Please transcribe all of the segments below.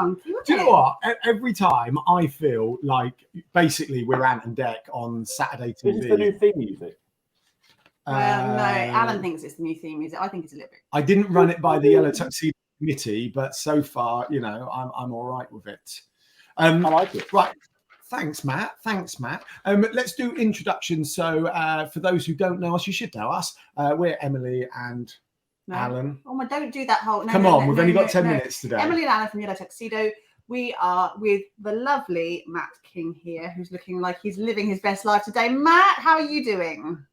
funky, wasn't Do you it? know what? Every time I feel like basically we're Ant and Dec on Saturday TV. This is the new theme music. Well, no, Alan thinks it's the new theme music. I think it's a little bit. I didn't run it by the Yellow Tuxedo Committee, but so far, you know, I'm all right with it. I like it. Right. Thanks, Matt. Let's do introductions. So for those who don't know us, you should know us. We're Emily and Alan. Oh my, don't do that whole. No, Come no, on, no, we've no, only no, got 10 no. minutes today. Emily and Alan from Yellow Tuxedo. We are with the lovely Matt King here, who's looking like he's living his best life today. Matt, how are you doing?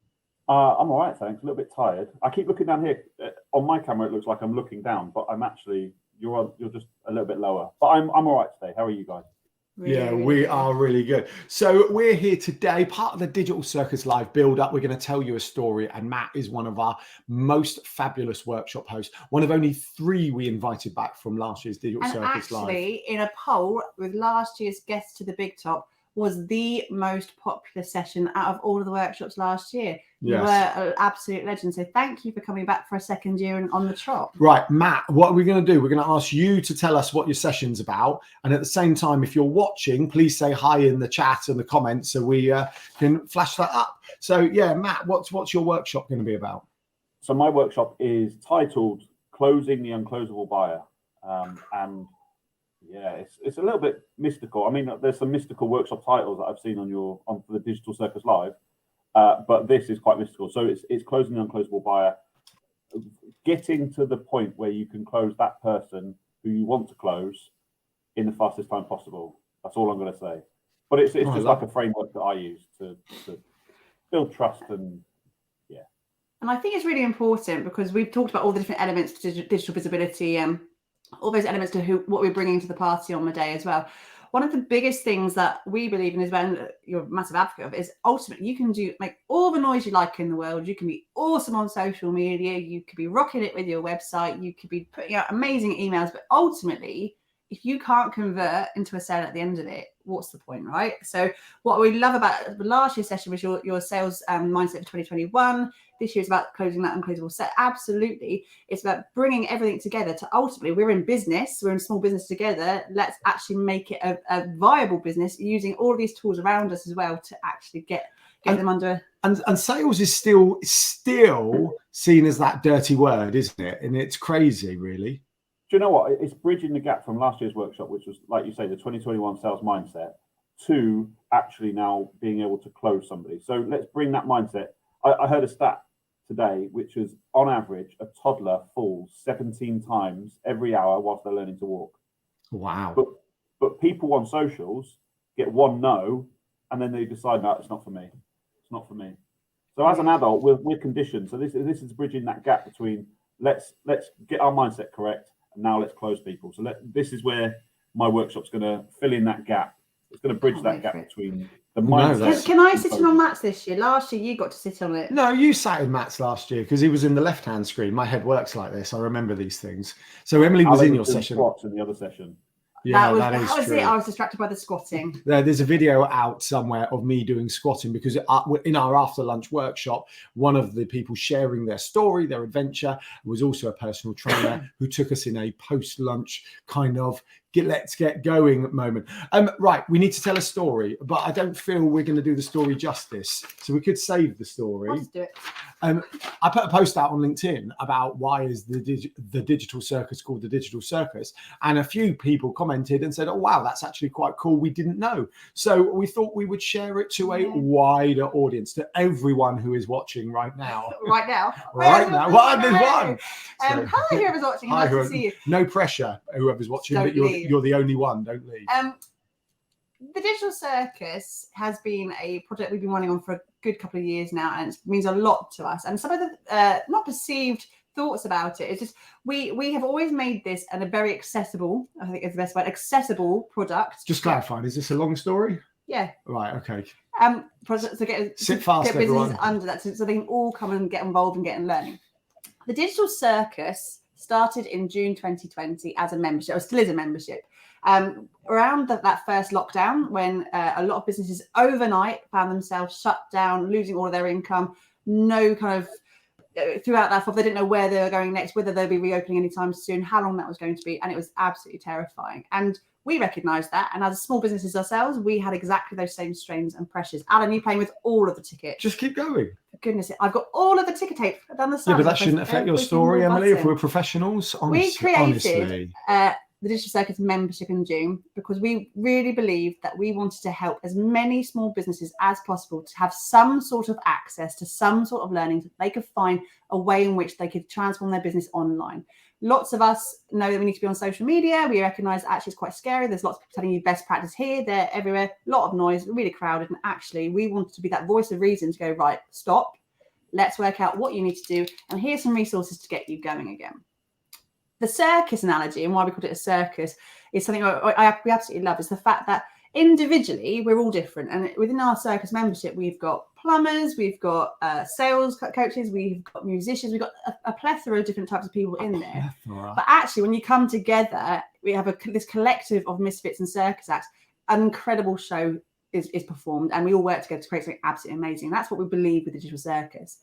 I'm all right, thanks. A little bit tired. I keep looking down here. On my camera, it looks like I'm looking down, but I'm actually you're just a little bit lower. But I'm all right today. How are you guys? Really, we are really good. So we're here today, part of the Digital Circus Live build-up. We're going to tell you a story, and Matt is one of our most fabulous workshop hosts. One of only 3 we invited back from last year's Digital Circus Live. Actually, in a poll with last year's guests to the Big Top, was the most popular session out of all of the workshops last year. You were an absolute legend. So thank you for coming back for a second year and on the trot. Right, Matt, what are we going to do? We're going to ask you to tell us what your session's about. And at the same time, if you're watching, please say hi in the chat and the comments so we can flash that up. So yeah, Matt, what's your workshop going to be about? So my workshop is titled Closing the Unclosable Buyer. And yeah, it's a little bit mystical. I mean, there's some mystical workshop titles that I've seen on the Digital Circus Live, but this is quite mystical. So it's closing the unclosable buyer, getting to the point where you can close that person who you want to close in the fastest time possible. That's all I'm going to say. But it's just like a framework that I use to build trust and yeah. And I think it's really important because we've talked about all the different elements to digital visibility and all those elements to what we're bringing to the party on the day as well. One of the biggest things that we believe in is when you're a massive advocate of is ultimately you can make all the noise you like in the world. You can be awesome on social media. You could be rocking it with your website. You could be putting out amazing emails. But ultimately, if you can't convert into a sale at the end of it, what's the point, right? So what we love about the last year's session was your sales mindset for 2021. This year is about closing that unclosable set. Absolutely. It's about bringing everything together to ultimately, we're in business, we're in small business together. Let's actually make it a viable business using all of these tools around us as well to actually get them under. And sales is still seen as that dirty word, isn't it? And it's crazy, really. Do you know what? It's bridging the gap from last year's workshop, which was, like you say, the 2021 sales mindset, to actually now being able to close somebody. So let's bring that mindset. I heard a stat today, which is on average, a toddler falls 17 times every hour whilst they're learning to walk. Wow. But people on socials get one no, and then they decide, no, it's not for me. It's not for me. So as an adult, we're conditioned. So this is bridging that gap between let's get our mindset correct, and now let's close people. So this is where my workshop's going to fill in that gap. It's going to bridge that gap between the mindset. Can I sit in on Matt's this year? Last year you got to sit on it. No, you sat in Matt's last year because he was in the left-hand screen. My head works like this. I remember these things. So Emily was in your session. Squats in the other session. Yeah, that is true. It. I was distracted by the squatting. There's a video out somewhere of me doing squatting because in our after lunch workshop, one of the people sharing their story, their adventure, was also a personal trainer who took us in a post-lunch kind of let's get going moment. Right, we need to tell a story, but I don't feel we're going to do the story justice. So we could save the story. Let's do it. I put a post out on LinkedIn about why is the Digital Circus called the Digital Circus, and a few people commented and said, "Oh wow, that's actually quite cool. We didn't know." So we thought we would share it to a wider audience, to everyone who is watching right now. Right now. There's one. Hello, whoever's watching. Nice to see you. No pressure, whoever's watching, but you're the only one. Don't leave. The Digital Circus has been a project we've been running on for a good couple of years now, and it means a lot to us. And some of the not perceived thoughts about it is just we have always made this a very accessible, I think is the best word, accessible product. Just clarifying, is this a long story? Yeah. Right. Okay. Project to get businesses everyone. Under that, so they can all come and get involved and get learning. The Digital Circus started in June 2020 as a membership, or still is a membership. Around that first lockdown, when a lot of businesses overnight found themselves shut down, losing all of their income, no kind of throughout that, they didn't know where they were going next, whether they'll be reopening anytime soon, how long that was going to be, and it was absolutely terrifying. And we recognised that, and as small businesses ourselves, we had exactly those same strains and pressures. Alan, you playing with all of the tickets. Just keep going. For goodness sake, I've got all of the ticket tape down the side. Yeah, but that shouldn't affect your story, Emily, if we're professionals. We created the Digital Circus membership in June because we really believed that we wanted to help as many small businesses as possible to have some sort of access to some sort of learning, so they could find a way in which they could transform their business online. Lots of us know that we need to be on social media. We recognise actually it's quite scary. There's lots of people telling you best practice here, there, everywhere. A lot of noise, really crowded. And actually, we wanted to be that voice of reason to go, right, stop. Let's work out what you need to do. And here's some resources to get you going again. The circus analogy, and why we called it a circus, is something we absolutely love, is the fact that individually we're all different. And within our circus membership, we've got plumbers, we've got sales coaches, we've got musicians, we've got a plethora of different types of people in there. But actually, when you come together, we have this collective of misfits and circus acts. An incredible show is performed, and we all work together to create something absolutely amazing. That's what we believe with the Digital Circus.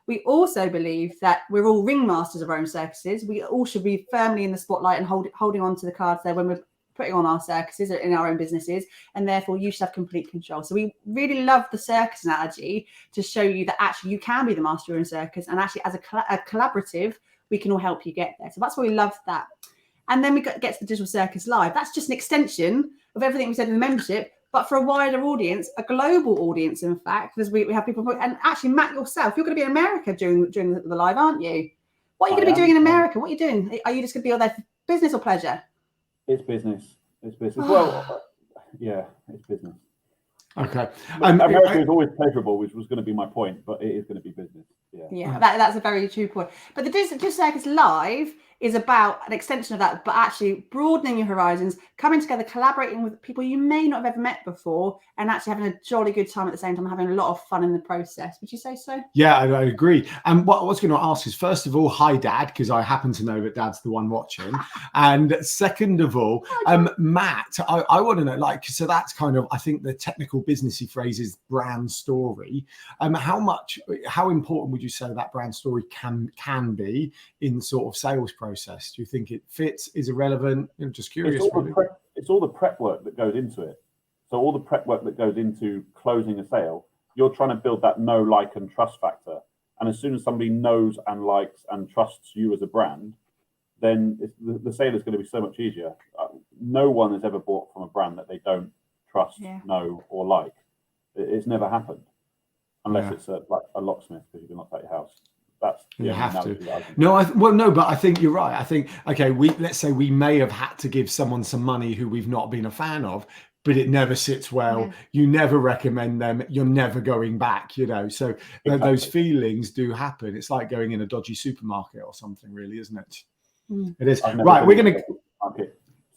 We also believe that we're all ringmasters of our own circuses. We all should be firmly in the spotlight and holding on to the cards there when we're putting on our circuses in our own businesses, and therefore you should have complete control. So we really love the circus analogy to show you that actually you can be the master of your own circus, and actually as a collaborative, we can all help you get there. So that's why we love that. And then we get to the Digital Circus Live. That's just an extension of everything we said in the membership, but for a wider audience, a global audience, in fact, because we have people. And actually, Matt, yourself, you're going to be in America during the live, aren't you? What are you going to be doing in America? What are you doing? Are you just going to be there for business or pleasure? It's business. It's business. Well, yeah, it's business. Okay. America is always pleasurable, which was going to be my point, but it is going to be business. Yeah, that's a very true point. But the Digital Circus Live is about an extension of that, but actually broadening your horizons, coming together, collaborating with people you may not have ever met before, and actually having a jolly good time at the same time, having a lot of fun in the process. Would you say so? Yeah, I agree. And what I was going to ask is, first of all, hi, Dad, because I happen to know that Dad's the one watching. And second of all, Matt, I want to know, so that's kind of, I think the technical businessy phrase is brand story. How important would you say that brand story can be in the sort of sales process? Do you think it fits? Is it relevant? I'm just curious. It's all the prep work that goes into it. So all the prep work that goes into closing a sale, you're trying to build that know, like, and trust factor. And as soon as somebody knows and likes and trusts you as a brand, then the sale is going to be so much easier. No one has ever bought from a brand that they don't trust, know, or like. It's never happened, unless it's a locksmith, because you can lock out your house. That's you have to. No, but I think you're right. I think, okay, let's say we may have had to give someone some money who we've not been a fan of, but it never sits well. Yeah. You never recommend them. You're never going back, So exactly. Those feelings do happen. It's like going in a dodgy supermarket or something, really, isn't it? Mm. It is. Right, we're going to...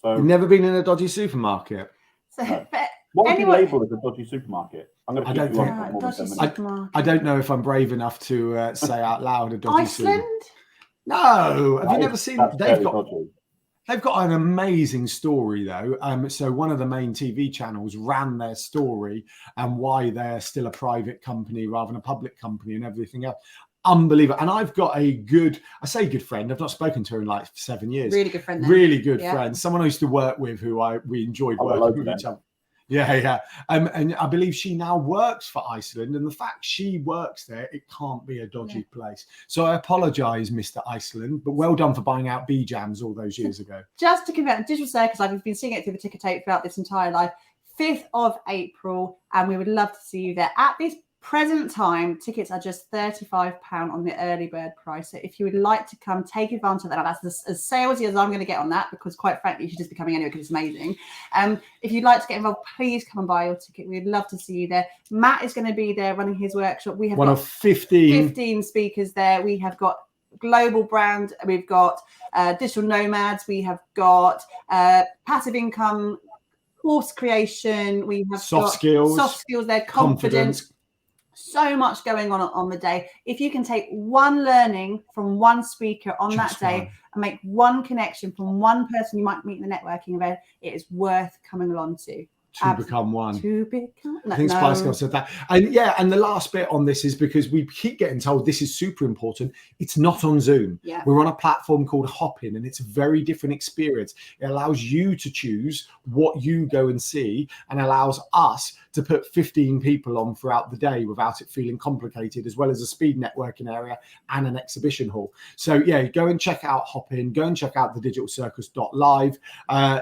You've never been in a dodgy supermarket? So, no. What would you label as a dodgy supermarket? I'm going to keep you on for more than 10 minutes. I don't know if I'm brave enough to say out loud a dodgy Iceland? No. Have you never seen? They've got an amazing story though. So one of the main TV channels ran their story and why they're still a private company rather than a public company and everything else. Unbelievable. And I've got a good friend. I've not spoken to her in like 7 years. Really good friend. Really good friend. Someone I used to work with who we enjoyed working with each other. Yeah. And I believe she now works for Iceland. And the fact she works there, it can't be a dodgy place. So I apologise, Mr. Iceland, but well done for buying out B-Jams all those years ago. Just to confirm, Digital Circus, I've been seeing it through the ticker tape throughout this entire life, 5th of April. And we would love to see you there. At this present time, tickets are just £35 on the early bird price. So if you would like to come, take advantage of that. That's as salesy as I'm going to get on that, because quite frankly, you should just be coming anyway because it's amazing. If you'd like to get involved, please come and buy your ticket. We'd love to see you there. Matt is going to be there running his workshop. We have one of 15 speakers there. We have got global brand. We've got digital nomads. We have got passive income, course creation. We have soft skills there, confidence. So much going on the day. If you can take one learning from one speaker on that day and make one connection from one person you might meet in the networking event, it is worth coming along to. to become one. To become. I think Spice Girls said that. And yeah, and the last bit on this is because we keep getting told this is super important. It's not on Zoom. Yeah. We're on a platform called Hopin, and it's a very different experience. It allows you to choose what you go and see, and allows us to put 15 people on throughout the day without it feeling complicated, as well as a speed networking area and an exhibition hall. So yeah, go and check out Hopin, go and check out the digitalcircus.live,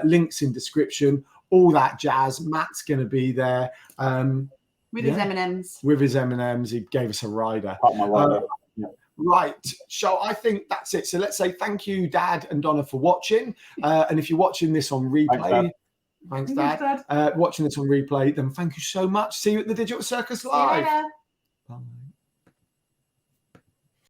links in description, all that jazz. Matt's going to be there with his M&Ms. With his M&Ms. He gave us a rider. Right. So I think that's it. So let's say thank you, Dad and Donna, for watching. And if you're watching this on replay, thanks, Dad. Watching this on replay, then thank you so much. See you at the Digital Circus Live. See you later. Bye.